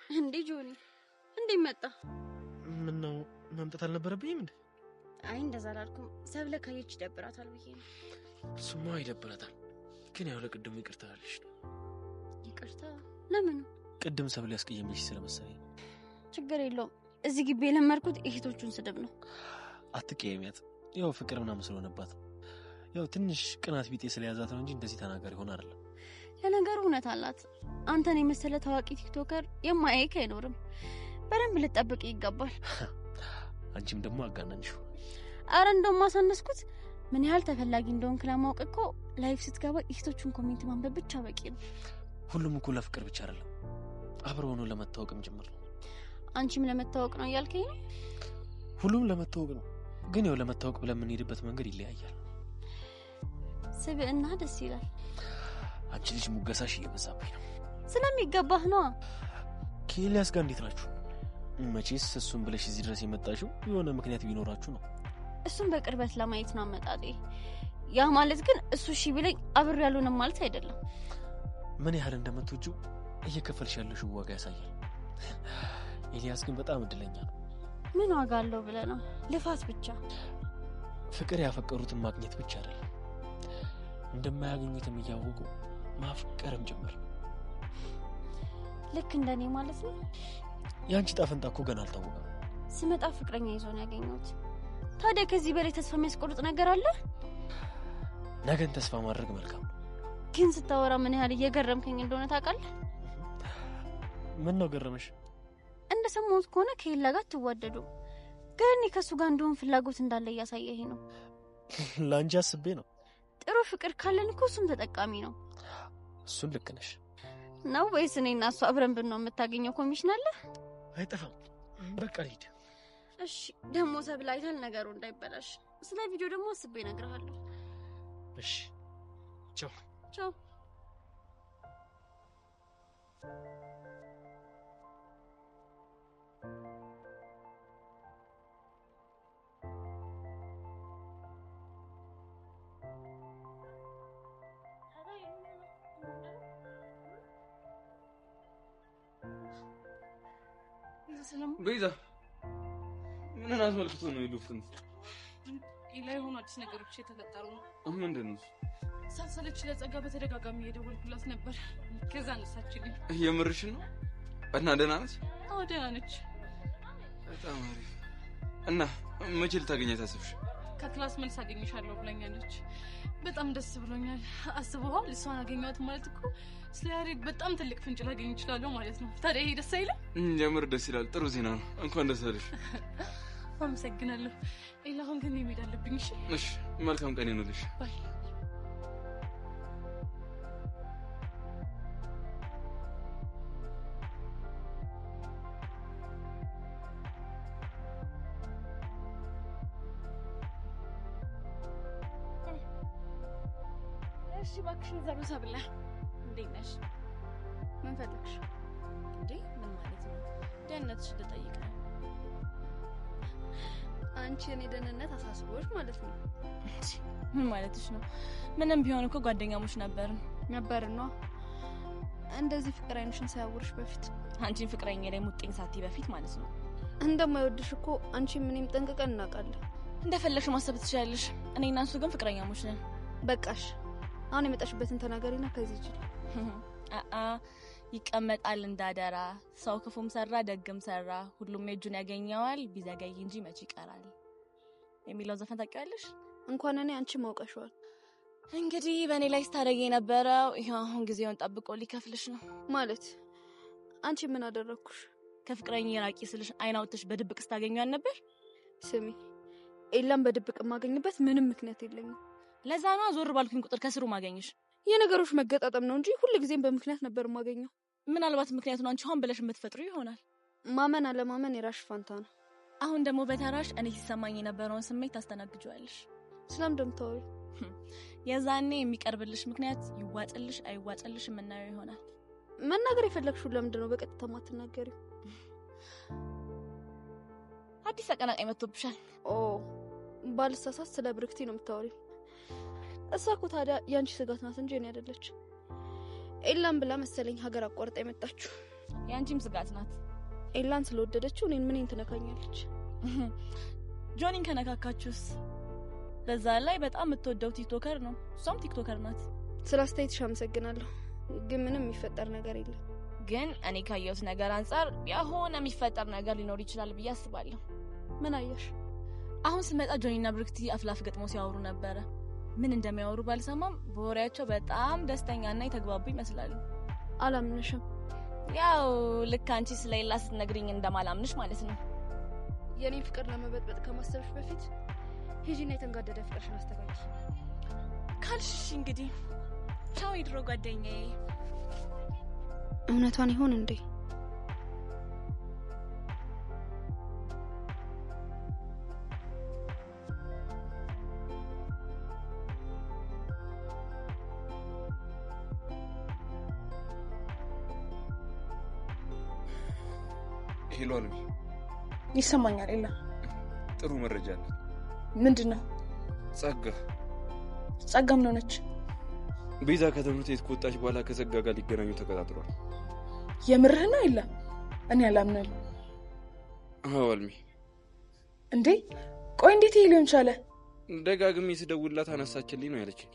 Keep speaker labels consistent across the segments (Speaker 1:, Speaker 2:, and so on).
Speaker 1: እንዴ ጆኒ እንዴ መጣ?
Speaker 2: ምን ነው መምጣት አልነበረብኝም እንዴ?
Speaker 1: አይ እንደዛ አላልኩም። ሰብለ ካየች ይደብራታል ብዬ ነው።
Speaker 2: እሱማ ይደብራታል፣ ግን ያው ለቅድሙ ይቅርታ አለሽ ነው።
Speaker 1: ይቅርታ ለምን?
Speaker 2: ቅድም ሰብለ ያስቀየመሽ ስለመሰለኝ።
Speaker 1: ችግር የለውም። እዚህ ግቢ የለመድኩት እህቶቹን ስድብ ነው።
Speaker 2: አትቀየሚያት፣ ያው ፍቅር ምናምን ስለሆነባት ያው ትንሽ ቅናት ቢጤ ስለያዛት ነው እንጂ እንደዚህ ተናጋሪ ሆነ አይደለም።
Speaker 1: ለነገሩ እውነት አላት። አንተን የመሰለ ታዋቂ ቲክቶከር የማያይክ አይኖርም። በደንብ ልጠብቅ ይገባል።
Speaker 2: አንቺም ደግሞ አጋናንሽው።
Speaker 1: አረ እንደውም ማሳነስኩት። ምን ያህል ተፈላጊ እንደሆንክ ለማወቅ እኮ ላይፍ ስትገባ እህቶቹን ኮሜንት ማንበብ ብቻ በቂ ነው።
Speaker 2: ሁሉም እኮ ለፍቅር ብቻ አይደለም፣ አብረው ሆኖ ለመታወቅም ጭምር ነው።
Speaker 1: አንቺም ለመታወቅ ነው እያልከኝ ነው?
Speaker 2: ሁሉም ለመታወቅ ነው፣ ግን ያው ለመታወቅ ብለን የምንሄድበት መንገድ ይለያያል።
Speaker 1: ስብዕና ደስ ይላል።
Speaker 2: አንቺ ልጅ ሙገሳሽ እየበዛብኝ ነው።
Speaker 1: ስለሚገባህ ነው።
Speaker 2: ከኤልያስ ጋር እንዴት ናችሁ? መቼስ እሱን ብለሽ እዚህ ድረስ የመጣሽው የሆነ ምክንያት ቢኖራችሁ ነው።
Speaker 1: እሱን በቅርበት ለማየት ነው አመጣጤ። ያ ማለት ግን እሱ እሺ ቢለኝ አብሬ ያሉንም ማለት አይደለም።
Speaker 2: ምን ያህል እንደምትወጂው እየከፈልሽ ያለሽው ዋጋ ያሳያል። ኤልያስ ግን በጣም እድለኛ ነው።
Speaker 1: ምን ዋጋ አለው ብለህ ነው? ልፋት ብቻ።
Speaker 2: ፍቅር ያፈቀሩትን ማግኘት ብቻ አይደለም፣ እንደማያገኙትም እያወቁ ማፍቀርም ጭምር።
Speaker 1: ልክ እንደኔ ማለት ነው።
Speaker 2: ያንቺ ጣፈንታ እኮ ገና አልታወቀም።
Speaker 1: ስመጣ ፍቅረኛ ይዞ ነው ያገኘሁት። ታዲያ ከዚህ በላይ ተስፋ የሚያስቆርጥ ነገር አለ?
Speaker 2: ነገን ተስፋ ማድረግ መልካም ነው።
Speaker 1: ግን ስታወራ ምን ያህል እየገረምከኝ እንደሆነ ታውቃለህ?
Speaker 2: ምን ነው ገረመሽ?
Speaker 1: እንደሰማሁት ከሆነ ከሌላ ጋር ትዋደዱ፣ ግን እኔ ከሱ ጋር እንደሆን ፍላጎት እንዳለ እያሳየኝ ነው።
Speaker 2: ለአንቺ አስቤ ነው።
Speaker 1: ጥሩ ፍቅር ካለን እኮ እሱም ተጠቃሚ ነው።
Speaker 2: እሱን ልክ ነሽ።
Speaker 1: ነው ወይስ እኔና እሱ አብረን ብንሆን የምታገኘው ኮሚሽን አለ?
Speaker 2: አይጠፋም። በቃ ልሂድ።
Speaker 1: እሺ ደግሞ ሰብለ አይተል ነገሩ እንዳይበላሽ። ስለ ቪዲዮ ደግሞ አስቤ እነግርሃለሁ።
Speaker 2: እሺ ቻው
Speaker 1: ቻው።
Speaker 3: ቤዛ ምን አስመልክቶ ነው የሉፍን?
Speaker 4: ላይ ሆኖ አዲስ ነገሮች የተፈጠሩ ነው።
Speaker 3: ምንድን ነው?
Speaker 4: ሳልሰለች ለጸጋ በተደጋጋሚ እየደወልኩላት ነበር። ከዛ አነሳችልኝ።
Speaker 3: የምርሽን ነው? እና ደህና ነች?
Speaker 4: አዎ ደህና ነች።
Speaker 3: በጣም አሪፍ። እና መቼ ልታገኛት አሰብሽ?
Speaker 4: ከክላስ መልስ አገኝሻለሁ ብላኛለች። በጣም ደስ ብሎኛል። አስበዋል? እሷን አገኘኋት ማለት እኮ ስለ ያሬድ በጣም ትልቅ ፍንጭ ላገኝ እችላለሁ ማለት ነው። ታዲያ ይሄ ደስ አይልም?
Speaker 3: የምር ደስ ይላል። ጥሩ ዜና ነው። እንኳን ደስ አለሽ።
Speaker 4: አመሰግናለሁ። ኤላ አሁን ግን መሄድ አለብኝ። እሺ
Speaker 3: እሺ። መልካም ቀን ይሁንልሽ።
Speaker 4: ባይ።
Speaker 1: እሺ እባክሽን ዘሩ ሰብለ እንዴት ነሽ? ምን ፈልግሽ?
Speaker 4: እንዴ ምን ማለት ነው? ደህንነትሽ ልጠይቅ ነው።
Speaker 1: አንቺ የኔ ደህንነት አሳስቦሽ ማለት ነው?
Speaker 4: ምን ማለትሽ ነው? ምንም ቢሆን እኮ ጓደኛሞች ነበርን ነው።
Speaker 1: እንደዚህ ፍቅር አይንሽን ሳያውርሽ በፊት
Speaker 4: አንቺን ፍቅረኛ ላይ ሙጥኝ ሳቲ በፊት ማለት ነው።
Speaker 1: እንደማይወድሽ እኮ አንቺ ምንም ጠንቅቀን እናውቃለን።
Speaker 4: እንደፈለግሽ ማሰብ ትችላለሽ። እኔና እሱ ግን ፍቅረኛሞች ነን።
Speaker 1: በቃሽ። አሁን የመጣሽበትን ተናገሪና ከዚህ ይችል
Speaker 4: ይቀመጣል እንዳደራ። ሰው ክፉም ሰራ ደግም ሰራ ሁሉም የእጁን ያገኘዋል፣ ቢዘገይ እንጂ መች ይቀራል የሚለው ዘፈን ታውቂዋለሽ?
Speaker 1: እንኳን እኔ አንቺ ማውቀሽዋል።
Speaker 4: እንግዲህ በእኔ ላይ ስታደርጊ የነበረው ይሄ አሁን ጊዜውን ጠብቆ ሊከፍልሽ ነው
Speaker 1: ማለት። አንቺ ምን አደረኩሽ?
Speaker 4: ከፍቅረኛ ራቂ ስልሽ አይናውጥሽ በድብቅ ስታገኘዋል ነበር።
Speaker 1: ስሚ ኤላም በድብቅ ማገኝበት ምንም ምክንያት የለኝም።
Speaker 4: ለዛ ነው ዞር ባልኩኝ ቁጥር ከስሩ ማገኝሽ።
Speaker 1: የነገሮች መገጣጠም ነው እንጂ ሁሉ ጊዜም በምክንያት ነበር ማገኘው።
Speaker 4: ምናልባት ምክንያቱን አንቺ ሆን ብለሽ የምትፈጥሩ ይሆናል።
Speaker 1: ማመን አለማመን የራሽ ፋንታ ነው።
Speaker 4: አሁን ደግሞ በተራሽ እኔ ሲሰማኝ የነበረውን ስሜት ታስተናግጂዋለሽ።
Speaker 1: ስለም ደምታው
Speaker 4: የዛኔ የሚቀርብልሽ ምክንያት ይዋጥልሽ አይዋጥልሽ የምናየው ይሆናል።
Speaker 1: መናገር የፈለግሽው ለምንድን ነው በቀጥታ ማትናገሪው?
Speaker 4: አዲስ ተቀናቃኝ መጥቶብሻል።
Speaker 1: ባልሳሳት ስለ ብርክቲ ነው የምታወሪው? እሷ እኮ ታዲያ ያንቺ ስጋት ናት እንጂ እኔ አይደለች። ኤላም ብላ መሰለኝ ሀገር አቋርጣ የመጣችው።
Speaker 5: ያንቺም ስጋት ናት።
Speaker 6: ኤላን ስለወደደችው እኔን ምን ትነካኛለች?
Speaker 5: ጆኒን ከነካካችሁስ? በዛ ላይ በጣም የምትወደው ቲክቶከር ነው። እሷም ቲክቶከር ናት።
Speaker 6: ስላስተያየትሽ አመሰግናለሁ፣ ግን ምንም የሚፈጠር ነገር የለም።
Speaker 5: ግን እኔ ካየሁት ነገር አንፃር የሆነ የሚፈጠር ነገር ሊኖር ይችላል ብዬ አስባለሁ።
Speaker 6: ምን አየሽ?
Speaker 5: አሁን ስመጣ ጆኒና ብርክቲ አፍላፍ ገጥመው ሲያወሩ ነበረ። ምን እንደሚያወሩ ባልሰማም በወሬያቸው በጣም ደስተኛና የተግባቡ ይመስላሉ።
Speaker 6: አላምንሽም።
Speaker 5: ያው ልክ አንቺ ስለሌላ ስትነግሪኝ እንደማላምንሽ ማለት ነው።
Speaker 6: የኔ ፍቅር ለመበጥበጥ ከማሰብሽ በፊት ሂጂና የተንጋደደ ፍቅርሽን አስተካክል
Speaker 5: ካልሽ እንግዲህ ቻው የድሮ ጓደኛዬ።
Speaker 6: እውነቷን ይሆን እንዴ?
Speaker 3: ሄሎ አልሚ።
Speaker 7: ይሰማኛል። የለም
Speaker 3: ጥሩ መረጃ አለ።
Speaker 7: ምንድነው? ጸጋ ምን ሆነች?
Speaker 3: ቤዛ ከትምህርት ቤት ከወጣች በኋላ ከጸጋ ጋር ሊገናኙ ተቀጣጥሯል።
Speaker 7: የምርህና? የለም እኔ አላምናለሁ።
Speaker 3: አዎ አልሚ።
Speaker 7: እንዴ ቆይ እንዴት ይሄ ሊሆን ቻለ?
Speaker 3: ደጋግሜ ስደውልላት አነሳችልኝ ነው ያለችኝ።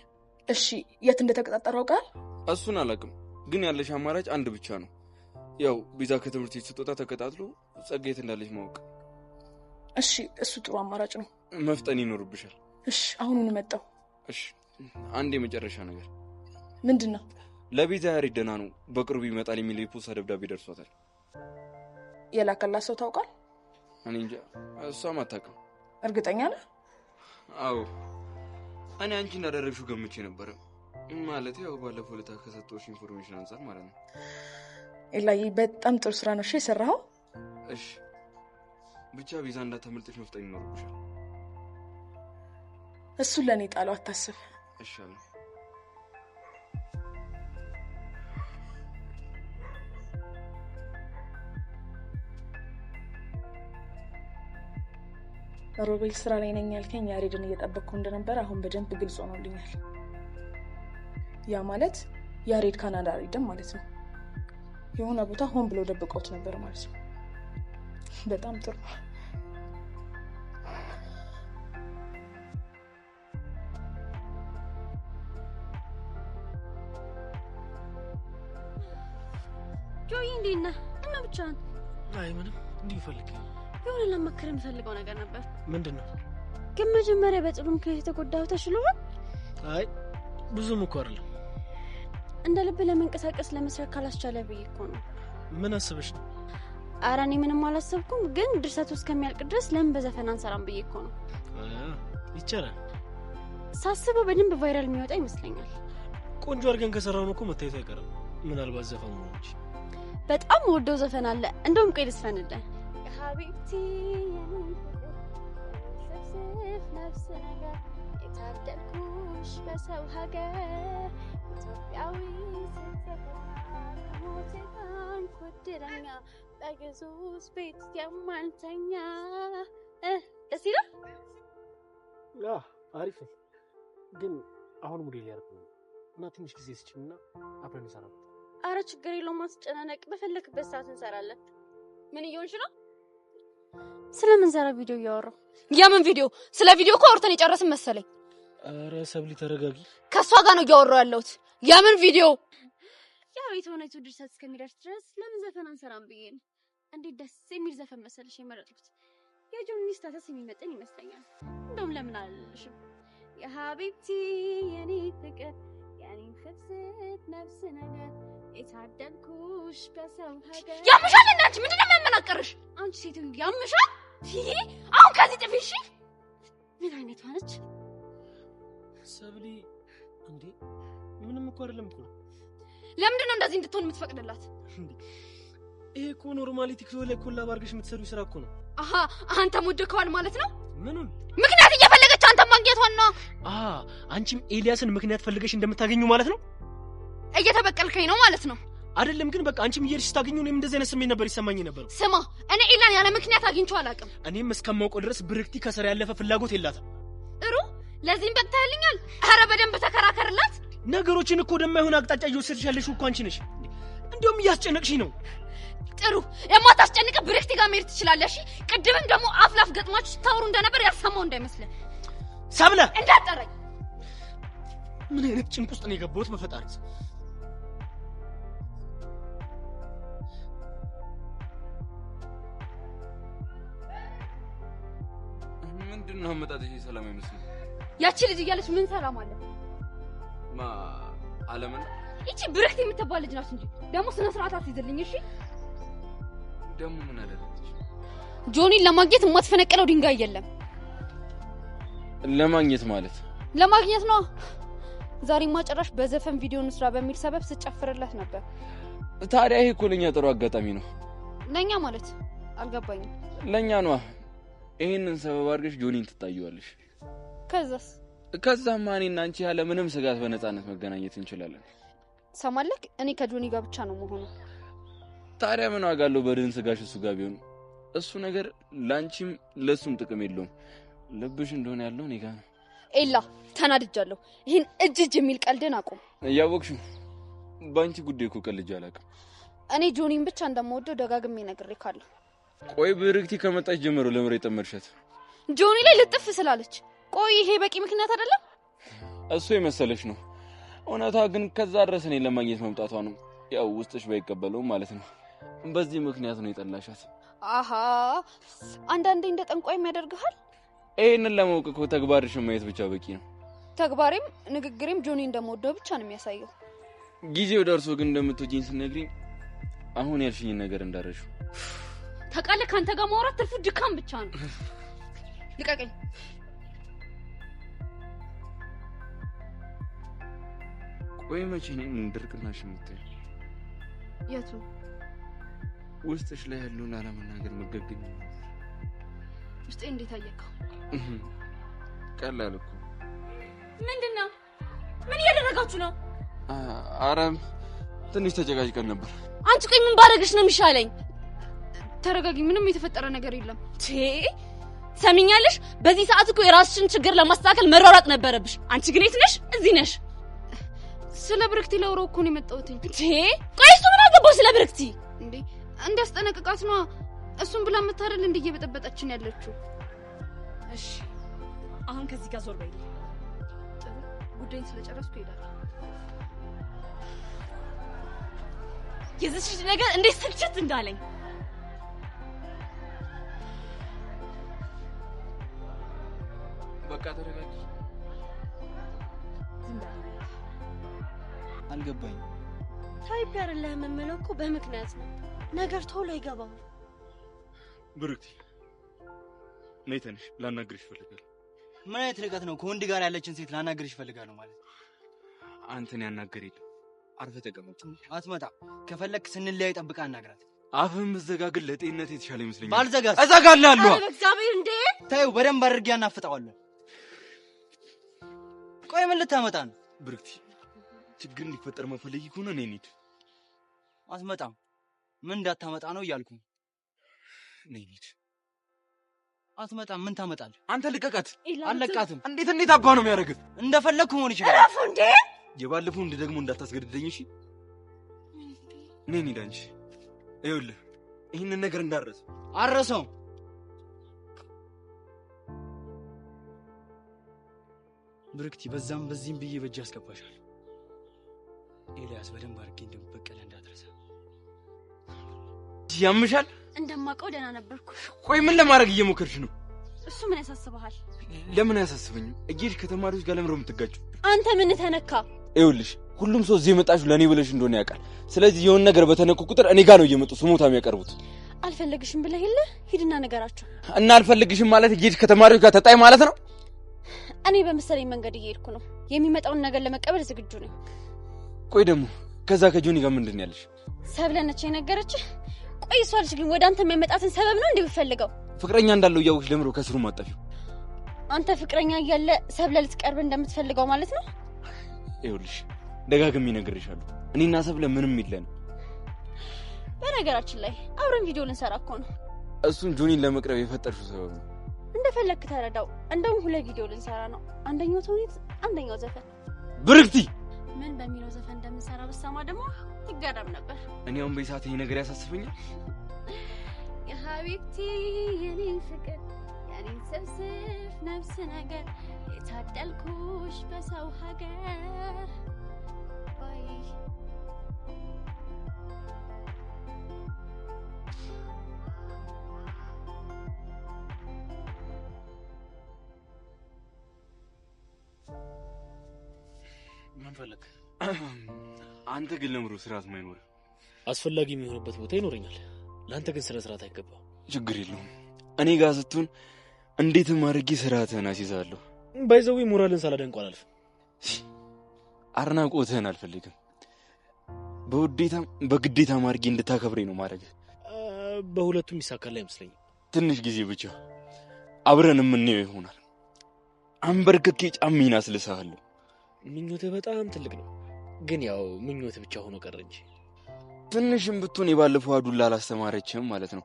Speaker 7: እሺ የት እንደተቀጣጠሩ አውቃል?
Speaker 3: እሱን አላውቅም፣ ግን ያለሽ አማራጭ አንድ ብቻ ነው። ያው ቤዛ ከትምህርት ቤት ስትወጣ ተቀጣጥሎ ጸጋ የት እንዳለች ማወቅ።
Speaker 7: እሺ እሱ ጥሩ አማራጭ ነው።
Speaker 3: መፍጠን ይኖርብሻል።
Speaker 7: እሺ አሁኑን መጣው።
Speaker 3: እሺ አንድ የመጨረሻ ነገር።
Speaker 7: ምንድነው?
Speaker 3: ለቤዛ ያሬድ ደህና ነው፣ በቅርቡ ይመጣል የሚል የፖስታ ደብዳቤ ደርሷታል።
Speaker 7: የላከላት ሰው ታውቃል?
Speaker 3: እኔ እንጃ፣ እሷም አታውቅም።
Speaker 7: እርግጠኛ ነህ?
Speaker 3: አዎ እኔ አንቺ እንዳደረግሽው ገምቼ ነበረ። ማለት ያው ባለፈው ዕለት ከሰጠሁሽ ኢንፎርሜሽን አንፃር ማለት ነው።
Speaker 7: ኤላዬ በጣም ጥሩ ስራ ነው የሰራኸው።
Speaker 3: እሺ ብቻ ቤዛ እንዳታመልጥሽ መፍጠን ይኖርብሻል።
Speaker 7: እሱን ለኔ ጣለው፣ አታስብ።
Speaker 3: እሺ አለ።
Speaker 7: ሮቤል ስራ ላይ ነኝ ያልከኝ ያሬድን እየጠበቅኩ እንደነበር አሁን በደንብ ግልጽ ሆኖልኛል። ያ ማለት ያሬድ ካናዳ አይደለም ማለት ነው። የሆነ ቦታ ሆን ብሎ ደብቀውት ነበር ማለት ነው። በጣም ጥሩ።
Speaker 1: ጆይ እንዴት ነህ? እና ብቻህን?
Speaker 2: አይ ምንም፣ እንዲሁ ፈልግ
Speaker 1: የሆነ ለማከር የምፈልገው ነገር ነበር።
Speaker 2: ምንድነው?
Speaker 1: ግን መጀመሪያ በጥሩ ምክንያት የተጎዳው ተሽሎሃል?
Speaker 2: አይ ብዙም እኮ አይደለም።
Speaker 1: እንደ ልብ ለመንቀሳቀስ ለመስራት ካላስቻለ ብዬ እኮ ነው።
Speaker 2: ምን አስበሽ ነው?
Speaker 1: ኧረ እኔ ምንም አላሰብኩም፣ ግን ድርሰቱ እስከሚያልቅ ድረስ ለምን በዘፈን አንሰራም ብዬ እኮ ነው።
Speaker 2: ይቻላል።
Speaker 1: ሳስበው በደንብ ቫይራል የሚወጣ ይመስለኛል።
Speaker 2: ቆንጆ አድርገን ከሰራው ነው እኮ መታየቱ አይቀርም። ምናልባት ዘፈኑ ነው እንጂ።
Speaker 1: በጣም ወደው ዘፈን አለ። እንደውም ቆይ ልስፈንልህ። ሀቢብቲ ነፍስ ነገር የታደልኩሽ በሰው ሀገር ኢትዮጵያዊ ሞቴታን ኩድረኛ በግዙስ ቤት የማንተኛ ደስ ይላል።
Speaker 2: አሪፍ ነው፣ ግን አሁን ሙዴል ያርኩ እና ትንሽ ጊዜ ስጭኝና አብረን እንሰራለን።
Speaker 1: አረ ችግር የለውም፣ አትጨናነቅ። በፈለክበት ሰዓት እንሰራለን። ምን እየሆንሽ ነው? ስለምን ሰራ ቪዲዮ እያወራሁ?
Speaker 6: የምን ቪዲዮ? ስለ ቪዲዮ እኮ አውርተን የጨረስን መሰለኝ።
Speaker 2: አረ ሰብሊ ተረጋጊ።
Speaker 6: ከሷ ጋር ነው እያወራሁ ያለሁት። የምን ቪዲዮ?
Speaker 1: ያው የተወነቱ ድርሰት እስከሚደርስ ድረስ ለምን ዘፈን አንሰራም ብዬ ነው። እንዴት ደስ የሚል ዘፈን መሰለሽ የመረጥኩት። የጆኒ ስታተስ የሚመጥን ይመስለኛል። እንደውም ለምን አልልሽም? የሀቢብቲ የኔ ፍቅር የኔ ፍስት ነፍስ ነገር የታደልኩሽ በሰው ሀገር።
Speaker 6: ያምሻል እናንቺ ምንድነው የሚያመናቀርሽ?
Speaker 1: አንቺ ሴትዮ ያምሻል።
Speaker 6: አሁን ከዚህ ጥፊ። እሺ
Speaker 1: ምን አይነቷ ነች
Speaker 2: ሰብሊ? እንዴ ምንም እኮ አይደለም እኮ።
Speaker 6: ለምንድን ነው እንደዚህ እንድትሆን የምትፈቅድላት?
Speaker 2: ይሄ እኮ ኖርማሊ ቲክቶክ ላይ ኮላብ አድርገሽ የምትሰሪው ስራ እኮ ነው።
Speaker 6: አሃ አንተ ሞደከዋል ማለት ነው?
Speaker 2: ምኑን?
Speaker 6: ምክንያት እየፈለገች አንተ ማግኘቷን ነው።
Speaker 2: አንቺም ኤልያስን ምክንያት ፈልገሽ እንደምታገኙ ማለት ነው።
Speaker 6: እየተበቀልከኝ ነው ማለት ነው።
Speaker 2: አይደለም ግን በቃ አንቺም እየሄድሽ ስታገኙ እኔም እንደዚህ አይነት ስሜት ነበር ይሰማኝ ነበር።
Speaker 6: ስማ እኔ ኤላን ያለ ምክንያት አግኝቼው አላውቅም።
Speaker 2: እኔም እስከማውቀው ድረስ ብርክቲ ከሰራ ያለፈ ፍላጎት የላትም።
Speaker 6: ጥሩ፣ ለዚህም በቅታልኛል። ኧረ በደንብ ተከራከርላት።
Speaker 2: ነገሮችን እኮ ወደማይሆን አቅጣጫ እየወሰድሽ ያለሽው እኮ አንቺ ነሽ። እንደውም እያስጨነቅሽኝ ነው።
Speaker 1: ጥሩ የማታስጨንቀ ብሬክቲ ጋር መሄድ ትችላለሽ። ቅድምም ደግሞ አፍላፍ ገጥማችሁ ስታወሩ እንደነበር ያልሰማው እንዳይመስልህ።
Speaker 2: ሰብለ
Speaker 1: እንዳጠረኝ
Speaker 2: ምን አይነት ጭንቅ ውስጥ ነው የገባሁት? በፈጣሪ
Speaker 3: ምንድነው አመጣጥሽ? ሰላም አይመስልም።
Speaker 1: ያቺ ልጅ እያለች ምን ሰላም አለ?
Speaker 3: አለምን
Speaker 1: እቺ ብሬክቲ የምትባል ልጅ ናት እንጂ ደግሞ ስነ ስርዓት አትይዝልኝ። እሺ
Speaker 3: ደግሞ ምን አደረገች?
Speaker 1: ጆኒን ለማግኘት የማትፈነቀለው ድንጋይ የለም።
Speaker 3: ለማግኘት ማለት
Speaker 1: ለማግኘት ነው። ዛሬማ ጭራሽ በዘፈን ቪዲዮ እንስራ በሚል ሰበብ ስጨፍርለት ነበር።
Speaker 3: ታዲያ ይሄ እኮ ለኛ ጥሩ አጋጣሚ ነው።
Speaker 1: ለኛ ማለት አልገባኝም።
Speaker 3: ለኛ ነው። ይሄንን ሰበብ አድርገሽ ጆኒን ትጣዩዋለሽ። ከዛማ እኔና አንቺ ያለ ምንም ስጋት በነፃነት መገናኘት እንችላለን።
Speaker 1: ሰማለክ እኔ ከጆኒ ጋር ብቻ ነው መሆኑ።
Speaker 3: ታዲያ ምን ዋጋ አለው በድን ስጋሽ እሱ ጋር ቢሆን? እሱ ነገር ላንቺም ለሱም ጥቅም የለውም። ልብሽ እንደሆነ ያለው እኔ ጋር ነው።
Speaker 1: ኤላ ተናድጃለሁ። ይሄን እጅ የሚል ቀልድን አቁም።
Speaker 3: እያወቅሽው ባንቺ ጉዳይ እኮ ቀልጅ አላውቅም።
Speaker 1: እኔ ጆኒን ብቻ እንደምወደው ደጋግሜ ነግሬካለሁ።
Speaker 3: ቆይ ብርክቲ ከመጣች ጀምሮ ለምሬ ጠመርሻት?
Speaker 1: ጆኒ ላይ ልጥፍ ስላለች። ቆይ ይሄ በቂ ምክንያት አይደለም?
Speaker 3: እሱ የመሰለሽ ነው። እውነታ ግን ከዛ ድረስ እኔ ለማግኘት መምጣቷ ነው። ያው ውስጥሽ ባይቀበለውም ማለት ነው። በዚህ ምክንያት ነው የጠላሻት።
Speaker 1: አሃ አንዳንዴ እንደ ጠንቋይም ያደርግሃል።
Speaker 3: ይሄንን ለማወቅ እኮ ተግባርሽን ማየት ብቻ በቂ ነው።
Speaker 1: ተግባሬም ንግግሬም ጆኒ እንደምወደው ብቻ ነው የሚያሳየው።
Speaker 3: ጊዜው ደርሶ ግን እንደምትወጂኝ ስነግሪኝ አሁን ያልሽኝ ነገር እንዳረሽው
Speaker 1: ታውቃለህ። ካንተ ጋር ማውራት ትርፉ ድካም ብቻ ነው። ልቀቀኝ።
Speaker 3: ቆይ መቼ ነው ድርቅናሽ የምትይው?
Speaker 1: የቱ
Speaker 3: ውስጥሽ ላይ ያለውን አለመናገር መገገኝ?
Speaker 1: ውስጤ እንዴት አየከው?
Speaker 3: ቀላል እኮ።
Speaker 1: ምንድነው? ምን እያደረጋችሁ ነው?
Speaker 3: አረም ትንሽ ተጨቃጭቀን ነበር።
Speaker 1: አንቺ ቆይ ምን ባረግሽ ነው የሚሻለኝ? ተረጋጊ። ምንም የተፈጠረ ነገር የለም። ሰሚኛለሽ? በዚህ ሰዓት እኮ የራስሽን ችግር ለማስተካከል መሯሯጥ ነበረብሽ። አንቺ ግን የት ነሽ? እዚህ ነሽ። ስለ ብርክቲ ለውረው እኮ ነው የመጣሁት። ቆይ እሱ ምን አገባው ስለ ብርክቲ? እንዴ እንዳስጠነቅቃት ነው። እሱን ብላ መታረል እንደ እየበጠበጠችን ያለችው።
Speaker 5: እሺ አሁን ከዚህ ጋር ዞር በይ።
Speaker 1: ጥሩ ጉዳይን ስለጨረስኩ እሄዳለሁ።
Speaker 5: የዚህ ነገር እንዴት ስልችት እንዳለኝ።
Speaker 3: በቃ ተረጋጊ።
Speaker 2: አልገባኝ።
Speaker 1: ታይፕ ያረለህ መመለው እኮ በምክንያት ነው። ነገር ቶሎ ይገባው።
Speaker 3: ብሩክቲ ነይ ተነሽ፣ ላናግርሽ እፈልጋለሁ።
Speaker 2: ምን አይነት ርቀት ነው? ከወንድ ጋር ያለችን ሴት ላናግርሽ እፈልጋለሁ ማለት?
Speaker 3: አንተን ያናገር የለም። አርፈህ ተቀመጥ።
Speaker 2: አትመጣ። ከፈለክ ስንለያይ ጠብቃ አናግራት።
Speaker 3: አፍህን መዘጋግል ለጤንነት የተሻለ ይመስለኛል።
Speaker 2: ባልዘጋስ
Speaker 3: እዘጋልሃለሁ።
Speaker 1: እግዚአብሔር እንዴ!
Speaker 2: ታዩ በደንብ አድርጌ ያናፍጣዋለሁ። ቆይ ምን ልታመጣ ነው?
Speaker 3: ብሩክቲ ችግር እንዲፈጠር መፈለጊ ከሆነ ነይ እንሂድ።
Speaker 2: አትመጣም። ምን እንዳታመጣ ነው እያልኩ። ነይ እንሂድ። አትመጣም። ምን ታመጣለህ?
Speaker 3: አንተ ልቀቃት።
Speaker 2: አልለቃትም።
Speaker 3: እንዴት አባ ነው የሚያደርግህ?
Speaker 2: እንደፈለኩ መሆን ይችላል።
Speaker 1: እረፉ እንዴ!
Speaker 3: የባለፈው ደግሞ እንዳታስገድደኝ እሺ? ነይ እንሂድ። አንቺ ይኸውልህ ይህንን ነገር እንዳረሰ
Speaker 2: አረሰው። ብርክቲ በዛም በዚህም ብዬ በእጅ ያስገባሻል። ኤልያስ በደንብ አድርጌ እንደምበቀለ እንዳትረሳ።
Speaker 3: ያምሻል?
Speaker 1: እንደማውቀው ደህና ነበርኩ።
Speaker 3: ቆይ ምን ለማድረግ እየሞከርሽ ነው?
Speaker 1: እሱ ምን ያሳስበሃል?
Speaker 3: ለምን አያሳስበኝም? እየሄድሽ ከተማሪዎች ጋር ለምን ነው የምትጋጩ?
Speaker 1: አንተ ምን ተነካ?
Speaker 3: ይኸውልሽ ሁሉም ሰው እዚህ የመጣሽው ለኔ ብለሽ እንደሆነ ያውቃል። ስለዚህ የሆነ ነገር በተነኩ ቁጥር እኔ ጋር ነው እየመጡ ስሞታ የሚያቀርቡት።
Speaker 1: አልፈልግሽም ብለህ የለ ሂድና ነገራቸው።
Speaker 3: እና አልፈልግሽም ማለት እየሄድሽ ከተማሪዎች ጋር ተጣይ ማለት ነው?
Speaker 1: እኔ በመሰለኝ መንገድ እየሄድኩ ነው። የሚመጣውን ነገር ለመቀበል ዝግጁ ነኝ።
Speaker 3: ቆይ ደግሞ ከዛ ከጆኒ ጋር ምንድን ያለሽ?
Speaker 1: ሰብለነች የነገረችህ? ቆይ እሷ ልጅ ግን ወደ አንተ የሚመጣትን ሰበብ ነው እንዴ የምትፈልገው?
Speaker 3: ፍቅረኛ እንዳለው እያወቅሽ ለምሮ ከስሩ ማጣፊው?
Speaker 1: አንተ ፍቅረኛ እያለ ሰብለ ልትቀርብ እንደምትፈልገው ማለት ነው?
Speaker 3: ይኸውልሽ ደጋግሜ እነግርሻለሁ፣ እኔና ሰብለ ምንም የለንም።
Speaker 1: በነገራችን ላይ አብረን ቪዲዮ ልንሰራ እኮ ነው።
Speaker 3: እሱን ጆኒን ለመቅረብ የፈጠርሽው ሰበብ ነው።
Speaker 1: እንደፈለክ ተረዳው። እንደውም 2 ቪዲዮ ልንሰራ ነው። አንደኛው ተውኔት፣ አንደኛው ዘፈን።
Speaker 3: ብርክቲ
Speaker 1: ምን በሚለው ዘፈን እንደምሰራ በሰማ ደግሞ ይገረም ነበር።
Speaker 3: እኔውም በሰዓት ይሄ ነገር ያሳስፈኛል።
Speaker 1: የሀቢብቲ የኔ ፍቅር የኔ ስብስብ ነፍስ ነገር የታደልኩሽ በሰው ሀገር ባይ
Speaker 2: ምን ፈለክ?
Speaker 3: አንተ ግን ለምሮ ስርዓት ማይኖር
Speaker 2: አስፈላጊ የሚሆንበት ቦታ ይኖረኛል። ለአንተ ግን ስርዓት አይገባም።
Speaker 3: ችግር የለውም። እኔ ጋር ስትሆን እንዴትም አድርጌ ስርዓትህን አስይዛለሁ።
Speaker 2: ባይዘው ሞራልን ሳላደንቅ አላልፍም።
Speaker 3: አድናቆትህን አልፈልግም። በውዴታም በግዴታም አድርጌ እንድታከብረኝ ነው ማድረግ።
Speaker 2: በሁለቱም ይሳካል አይመስለኝም።
Speaker 3: ትንሽ ጊዜ ብቻ አብረን የምንየው ይሆናል። አንበርክኬ ጫሜን አስልስሃለሁ።
Speaker 2: ምኞትህ በጣም ትልቅ ነው፣ ግን ያው ምኞት ብቻ ሆኖ ቀረ እንጂ
Speaker 3: ትንሽም ብትሆን የባለፈው አዱላ አላስተማረችም ማለት ነው።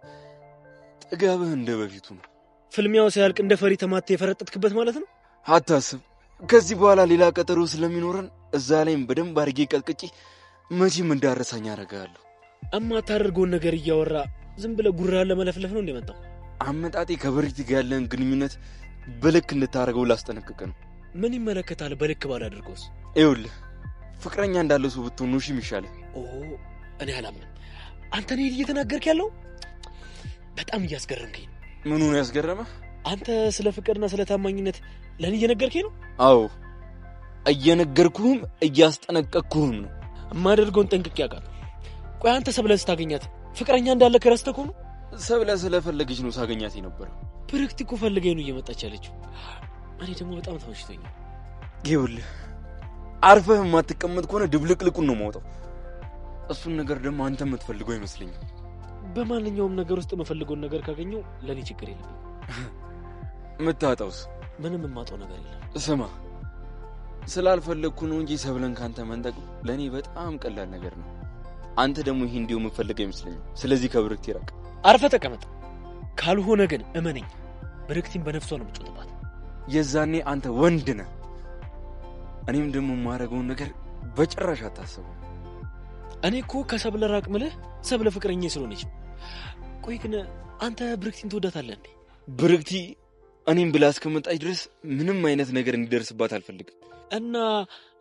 Speaker 3: ጥጋብህ እንደ በፊቱ ነው።
Speaker 2: ፍልሚያው ሲያልቅ እንደ ፈሪ ተማተ የፈረጠጥክበት ማለት ነው።
Speaker 3: አታስብ፣ ከዚህ በኋላ ሌላ ቀጠሮ ስለሚኖረን እዛ ላይም በደንብ አድርጌ ቀጥቅጬ መቼም እንዳረሳኝ አደርጋለሁ።
Speaker 2: እማታደርገውን ነገር እያወራ ዝም ብለህ ጉራህን ለመለፍለፍ ነው እንደመጣው።
Speaker 3: አመጣጤ ከብሪክቲ ጋር ያለን ግንኙነት በልክ እንድታረገው ላስጠነቅቅ ነው።
Speaker 2: ምን ይመለከታል በልክ ባላደርገውስ?
Speaker 3: ይኸውልህ ፍቅረኛ እንዳለው ሰው ብትሆን ነው የሚሻለው።
Speaker 2: እኔ አላምንም። አንተ ነህ እየተናገርክ ያለው? በጣም እያስገረምከኝ ነው።
Speaker 3: ምኑን ያስገረመህ?
Speaker 2: አንተ ስለ ፍቅርና ስለ ታማኝነት ለኔ እየነገርከኝ ነው?
Speaker 3: አዎ እየነገርኩህም እያስጠነቀቅኩህም ነው።
Speaker 2: የማደርገውን ጠንቅቄ አውቃለሁ። ቆይ አንተ ሰብለህ ስታገኛት ፍቅረኛ እንዳለ ከረስተህ እኮ ነው?
Speaker 3: ሰብለህ ስለፈለገች ነው ሳገኛት የነበረው።
Speaker 2: ብርክቲ እኮ ፈልገኝ ነው እየመጣች ያለችው። እኔ ደግሞ በጣም ተመችቶኛል።
Speaker 3: ይኸውልህ አርፈህ የማትቀመጥ ከሆነ ድብልቅልቁን ነው የማውጣው። እሱን ነገር ደግሞ አንተ የምትፈልገው አይመስለኝም።
Speaker 2: በማንኛውም ነገር ውስጥ የምፈልገውን ነገር ካገኘው ለኔ ችግር የለም።
Speaker 3: የምታጣውስ?
Speaker 2: ምንም የማጣው ነገር የለም።
Speaker 3: ስማ ስላልፈለግኩ ነው እንጂ ሰብለን ካንተ መንጠቅ ለኔ በጣም ቀላል ነገር ነው። አንተ ደግሞ ይሄ እንዲሁ የምፈልገው አይመስለኝም። ስለዚህ ከብርክቲ ራቅ።
Speaker 2: አርፈህ ተቀመጥ። ካልሆነ ግን እመነኝ ብርክቲን በነፍሷ ነው የምትጮትባት።
Speaker 3: የዛኔ አንተ ወንድ ነህ። እኔም ደግሞ የማደርገውን ነገር በጭራሽ አታስበው።
Speaker 2: እኔ እኮ ከሰብለ ራቅ ምልህ ሰብለ ፍቅረኛ ስለሆነች ነው። ቆይ ግን አንተ ብርክቲን ትወዳታለህ እንዴ?
Speaker 3: ብርክቲ እኔም ብላ እስከመጣች ድረስ ምንም አይነት ነገር እንዲደርስባት አልፈልግም።
Speaker 2: እና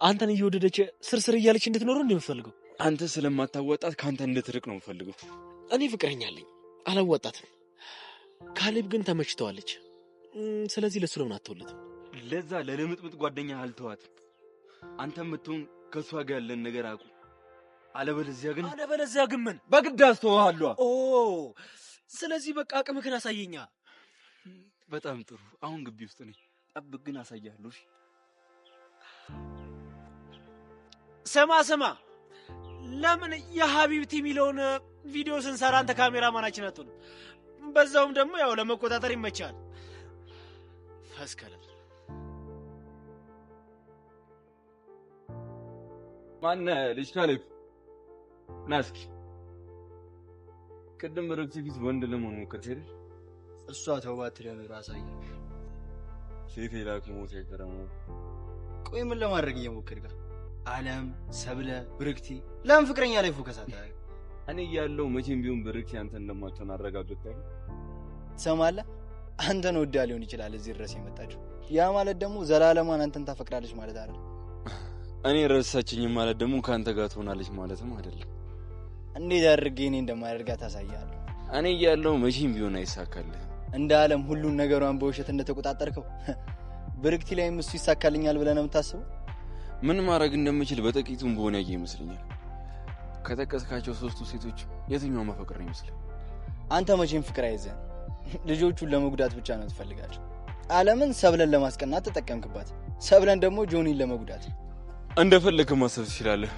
Speaker 2: አንተን እየወደደች ስርስር እያለች እንድትኖር እንደምፈልገው?
Speaker 3: አንተ ስለማታወጣት ካንተ እንድትርቅ ነው የምፈልገው።
Speaker 2: እኔ ፍቅረኛ አለኝ፣ አላዋጣትም። ካሌብ ግን ተመችተዋለች። ስለዚህ ለሱ ለምን አትወለድም?
Speaker 3: ለዛ ለልምጥምጥ ጓደኛ አልተዋትም። አንተ የምትሆን ከሷ ጋር ያለን ነገር አቁ። አለበለዚያ ግን ምን በግድ አስተዋሃለሁ።
Speaker 2: ስለዚህ በቃ አቅምህን አሳየኛ።
Speaker 3: በጣም ጥሩ። አሁን ግቢ ውስጥ ነኝ። ጠብቅ ግን አሳያለሁ።
Speaker 2: ስማ ለምን የሀቢብቲ የሚለውን ቪዲዮ ስንሰራ አንተ ካሜራማናችን አትሆንም? በዛውም ደግሞ ያው ለመቆጣጠር ይመቻል። ፈስከለ
Speaker 3: ማን ልጅ ካሌብ ናስኪ ቅድም ብርክቲ ፊት ወንድ ለመሆን ሞከርሽ አይደል?
Speaker 8: እሷ ተውባት ለምን አሳየ
Speaker 3: ሴት ላክ ሞት ይከራሙ።
Speaker 8: ቆይ ምን ለማድረግ እየሞከርክ? አለም ሰብለ ብርክቲ ለምን ፍቅረኛ ላይ ፎከስ አታደርግ?
Speaker 3: እኔ ያለው መቼም ቢሆን ብርክቲ አንተ እንደማትሆን አረጋግጠኝ።
Speaker 8: ትሰማለህ? አንተን ወዳ ሊሆን ይችላል እዚህ ድረስ የመጣችው። ያ ማለት ደግሞ ዘላለማን አንተን ታፈቅራለች ማለት አይደል?
Speaker 3: እኔ ረሳችኝ ማለት ደግሞ ካንተ ጋር ትሆናለች ማለትም አይደለም።
Speaker 8: እንዴት አድርጌ እኔ እንደማደርጋት ታሳያለህ።
Speaker 3: እኔ ያለው መቼም ቢሆን አይሳካልህ።
Speaker 8: እንደ ዓለም ሁሉን ነገሯን በውሸት እንደተቆጣጠርከው ብርክቲ ላይም እሱ ይሳካልኛል ብለህ ነው የምታስበው?
Speaker 3: ምን ማድረግ እንደምችል በጥቂቱም በሆነ ያየ ይመስለኛል። ከተቀስካቸው ሶስቱ ሴቶች የትኛው ማፈቅር ነው ይመስል?
Speaker 8: አንተ መቼም ፍቅር አይዘን ልጆቹን ለመጉዳት ብቻ ነው ትፈልጋቸው። ዓለምን ሰብለን ለማስቀናት ተጠቀምክባት፣ ሰብለን ደግሞ ጆኒን ለመጉዳት።
Speaker 3: እንደፈለክ ማሰብ ትችላለህ፣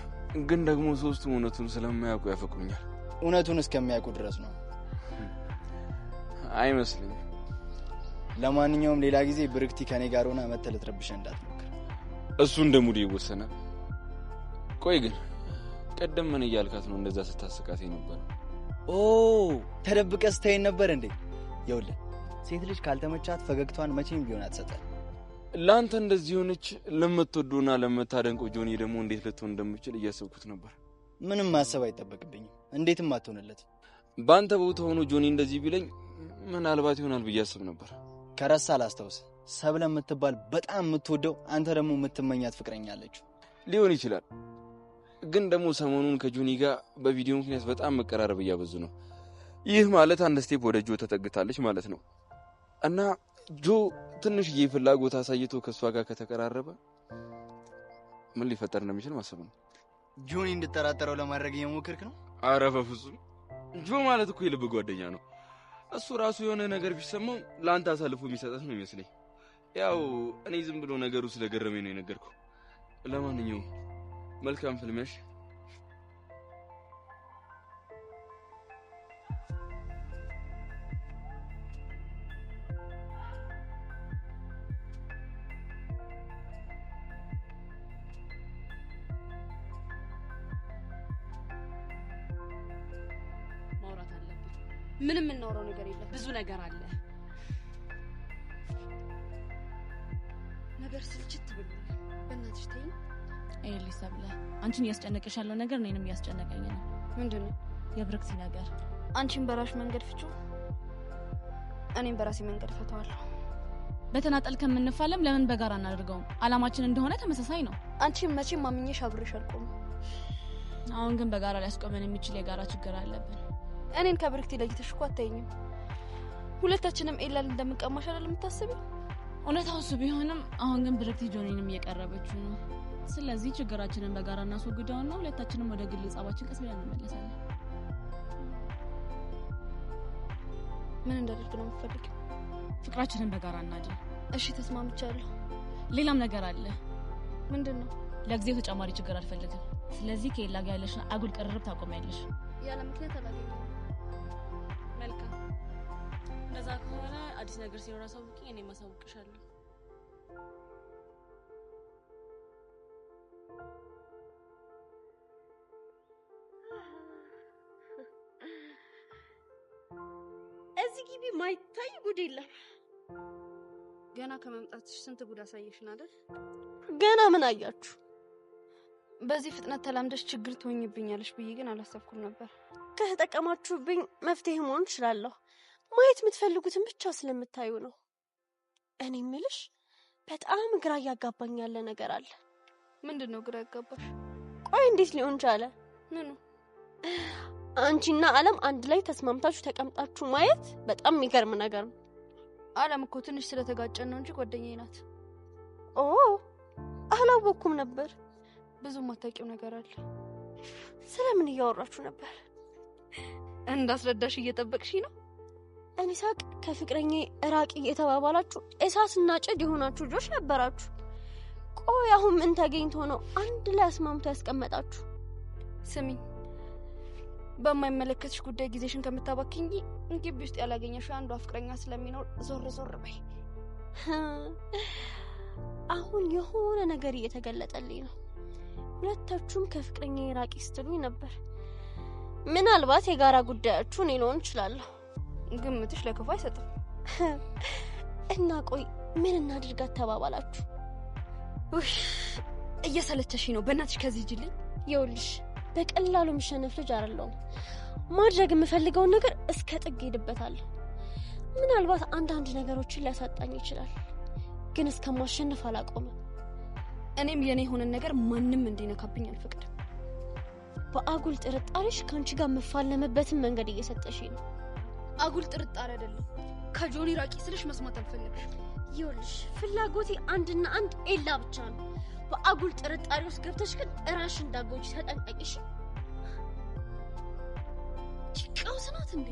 Speaker 3: ግን ደግሞ ሶስቱ እውነቱን ስለማያውቁ ያፈቅሩኛል።
Speaker 8: እውነቱን እስከሚያውቁ ድረስ ነው
Speaker 3: አይመስልም።
Speaker 8: ለማንኛውም ሌላ ጊዜ ብርክቲ ከኔ ጋር ሆና መተህ ልትረብሸኝ እንዳትሞክር።
Speaker 3: እሱ እንደሙዲ ይወሰናል። ቆይ ግን ቀደም ምን እያልካት ነው እንደዛ ስታስቃት ነበር?
Speaker 8: ተደብቀህ ስታይን ነበር እንዴ? ይኸውልህ ሴት ልጅ ካልተመቻት ፈገግቷን መቼም ቢሆን አትሰጠህ።
Speaker 3: ላንተ እንደዚህ ሆነች ለምትወዱና ለምታደንቀው ጆኒ ደግሞ እንዴት ልትሆን እንደምችል እያሰብኩት ነበር።
Speaker 8: ምንም ማሰብ አይጠበቅብኝም። እንዴትም አትሆንለት።
Speaker 3: ባንተ ቦታ ሆኖ ጆኒ እንደዚህ ቢለኝ ምናልባት ይሆናል ብዬ አስብ ነበር።
Speaker 8: ከረሳ ላስታውስ፣ ሰብለ የምትባል በጣም የምትወደው አንተ ደግሞ የምትመኛት ፍቅረኛ አለችው።
Speaker 3: ሊሆን ይችላል፣ ግን ደግሞ ሰሞኑን ከጆኒ ጋር በቪዲዮ ምክንያት በጣም መቀራረብ እያበዙ ነው። ይህ ማለት አንድ ስቴፕ ወደ ጆ ተጠግታለች ማለት ነው። እና ጆ ትንሽዬ ፍላጎት አሳይቶ ከሷ ጋር ከተቀራረበ ምን ሊፈጠር እንደሚችል ማሰብ ነው።
Speaker 8: ጆኒ እንድጠራጠረው ለማድረግ እየሞከርክ ነው?
Speaker 3: አረ በፍጹም። ጆ ማለት እኮ የልብ ጓደኛ ነው። እሱ ራሱ የሆነ ነገር ቢሰማው ለአንተ አሳልፎ የሚሰጠት ነው ይመስለኝ። ያው እኔ ዝም ብሎ ነገሩ ስለገረመኝ ነው የነገርኩህ። ለማንኛውም መልካም ፍልሚያሽ።
Speaker 1: ማውራት አለብን።
Speaker 6: ምንም የምናወራው ነገር የለም።
Speaker 1: ብዙ ነገር አለ።
Speaker 6: ነገር ስልችት ብሎኛል። በእናትሽ ተይኝ።
Speaker 5: ኤሊ ሰብለ፣ አንቺን እያስጨነቀሽ ያለው ነገር እኔንም እያስጨነቀኝ ነው።
Speaker 6: ምንድነው?
Speaker 5: የብርክቲ ነገር።
Speaker 6: አንቺን በራሽ መንገድ ፍቹ፣ እኔም በራሴ መንገድ ፈተዋለሁ።
Speaker 5: በተናጠል ከምንፋለም ለምን በጋራ እናደርገውም? አላማችን እንደሆነ ተመሳሳይ ነው።
Speaker 6: አንቺን መቼም ማምኜሽ አብሬሽ አልቆምም።
Speaker 5: አሁን ግን በጋራ ሊያስቆመን የሚችል የጋራ ችግር አለብን።
Speaker 6: እኔን ከብርክቲ ለይተሽ እኮ አታይኝም። ሁለታችንም ኤላል እንደምንቀማሽ አይደል የምታስቢው?
Speaker 5: እውነታው እሱ ቢሆንም አሁን ግን ብርክቲ ጆኒንም እየቀረበችው ነው። ስለዚህ ችግራችንን በጋራ እናስወግደውና ሁለታችንም ወደ ግል ጸባችን ቀስ ብለን እንመለሳለን።
Speaker 6: ምን እንዳደርግ ነው የምትፈልጊው?
Speaker 5: ፍቅራችንን በጋራ እናድን።
Speaker 6: እሺ ተስማምቻለሁ።
Speaker 5: ሌላም ነገር አለ።
Speaker 6: ምንድነው?
Speaker 5: ለጊዜው ተጨማሪ ችግር አልፈልግም። ስለዚህ ከኤላ ጋር ያለሽን አጉል ቅርርብ ታቆሚያለሽ።
Speaker 6: ያለ ምክንያት አላገኘም።
Speaker 5: መልካም። እንደዛ ከሆነ አዲስ ነገር ሲኖር አሳውቂኝ፣ እኔም አሳውቅሻለሁ።
Speaker 1: እዚህ ግቢ ማይታይ ጉድ የለም።
Speaker 6: ገና ከመምጣትሽ ስንት ጉድ አሳየሽን አይደል?
Speaker 1: ገና ምን አያችሁ?
Speaker 6: በዚህ ፍጥነት ተላምደሽ ችግር ትሆኝብኛለሽ ብዬ ግን አላሰብኩም ነበር።
Speaker 1: ከተጠቀማችሁብኝ መፍትሄ መሆን እችላለሁ። ማየት የምትፈልጉትን ብቻ ስለምታዩ ነው። እኔ የምልሽ በጣም ግራ እያጋባኝ ያለ ነገር አለ።
Speaker 6: ምንድነው ግራ ያጋባሽ?
Speaker 1: ቆይ እንዴት ሊሆን ቻለ?
Speaker 6: ምኑ?
Speaker 1: አንቺና አለም አንድ ላይ ተስማምታችሁ ተቀምጣችሁ ማየት በጣም የሚገርም ነገር ነው።
Speaker 6: አለም እኮ ትንሽ ስለተጋጨን ነው እንጂ ጓደኛዬ ናት።
Speaker 1: ኦ አላወኩም ነበር።
Speaker 6: ብዙ ማታውቂው ነገር አለ።
Speaker 1: ስለምን እያወራችሁ ነበር?
Speaker 6: እንዳስረዳሽ እየጠበቅሽ ነው?
Speaker 1: እኔ ሳቅ ከፍቅረኛ ራቂ እየተባባላችሁ እሳትና ጭድ የሆናችሁ ልጆች ነበራችሁ። ቆይ አሁን ምን ተገኝቶ ነው አንድ ላይ አስማምቶ ያስቀመጣችሁ?
Speaker 6: ስሚ፣ በማይመለከትሽ ጉዳይ ጊዜሽን ከምታባክኝ ግቢ ውስጥ ያላገኘሽው አንዷ ፍቅረኛ ስለሚኖር ዞር ዞር በይ።
Speaker 1: አሁን የሆነ ነገር እየተገለጠልኝ ነው። ሁለታችሁም ከፍቅረኛ ራቂ ስትሉኝ ነበር። ምናልባት የጋራ ጉዳያችሁ እኔ ልሆን እችላለሁ።
Speaker 6: ግምትሽ ለክፉ አይሰጥም።
Speaker 1: እና ቆይ ምን እናድርጋት ተባባላችሁ?
Speaker 6: እየሰለቸሽ ነው። በእናትሽ ከዚህ ሂጂልኝ።
Speaker 1: ይኸውልሽ በቀላሉ የምሸነፍ ልጅ አይደለሁም። ማድረግ የምፈልገውን ነገር እስከ ጥግ ሄድበታለሁ። ምናልባት አንዳንድ ነገሮችን ሊያሳጣኝ ይችላል፣ ግን እስከማሸነፍ አላቆምም።
Speaker 6: እኔም የኔ የሆነን ነገር ማንም እንዲነካብኝ አልፈቅድም።
Speaker 1: በአጉል ጥርጣሬሽ ከአንቺ ጋር መፋለምበትን መንገድ እየሰጠሽኝ ነው።
Speaker 6: አጉል ጥርጣሬ አይደለም። ከጆኒ ራቂ ስልሽ መስማት አልፈለግሽም።
Speaker 1: ይኸውልሽ ፍላጎቴ አንድና አንድ ኤላ ብቻ ነው። በአጉል ጥርጣሬ ውስጥ ገብተሽ ግን እራሽ እንዳጎጂ ተጠንቀቂሽ። ቀውስ ናት እንዴ?